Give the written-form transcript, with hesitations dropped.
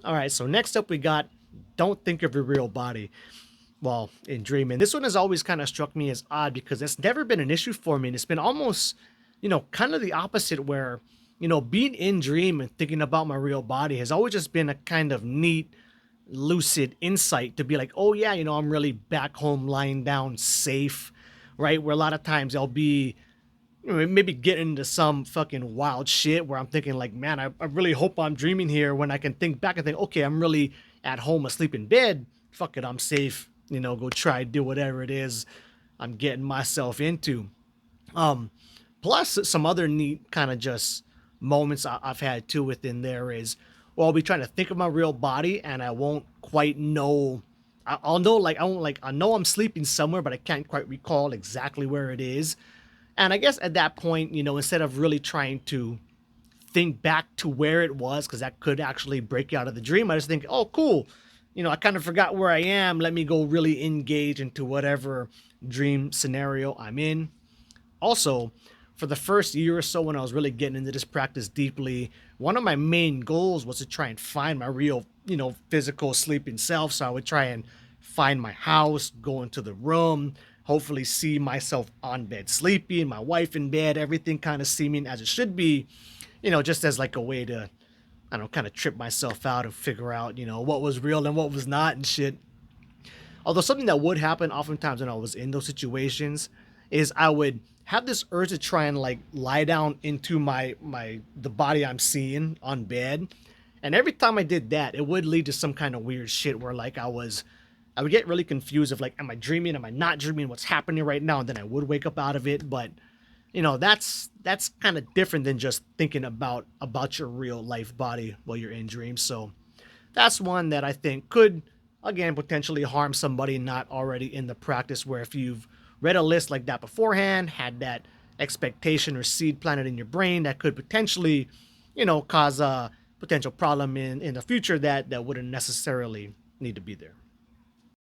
All right, so next up we got don't think of your real body while in dreaming. This one has always kind of struck me as odd because it's never been an issue for me. And it's been almost, kind of the opposite where, being in dream and thinking about my real body has always just been a kind of neat, lucid insight to be like, oh yeah, I'm really back home lying down safe, right? Where a lot of times I'll be maybe get into some fucking wild shit where I'm thinking like, man, I really hope I'm dreaming here when I can think back and think, okay, I'm really at home asleep in bed. Fuck it, I'm safe. Go try do whatever it is I'm getting myself into. Um, Plus some other neat kind of just moments I've had too within there is, well, I'll be trying to think of my real body and I won't quite know. I'll know like I won't like I know I'm sleeping somewhere, but I can't quite recall exactly where it is. And I guess at that point, instead of really trying to think back to where it was, because that could actually break you out of the dream, I just think, oh, cool. I kind of forgot where I am. Let me go really engage into whatever dream scenario I'm in. Also, for the first year or so when I was really getting into this practice deeply, one of my main goals was to try and find my real, physical sleeping self. So I would try and find my house, go into the room, hopefully see myself on bed sleeping, my wife in bed, everything kind of seeming as it should be, just as like a way to, I don't know, kind of trip myself out and figure out, what was real and what was not and shit. Although something that would happen oftentimes when I was in those situations is I would have this urge to try and like lie down into my the body I'm seeing on bed. And every time I did that, it would lead to some kind of weird shit where like I would get really confused of like, am I dreaming? Am I not dreaming? What's happening right now? And then I would wake up out of it. But that's kind of different than just thinking about your real life body while you're in dreams. So that's one that I think could, again, potentially harm somebody not already in the practice. Where if you've read a list like that beforehand, had that expectation or seed planted in your brain, that could potentially, cause a potential problem in the future that wouldn't necessarily need to be there.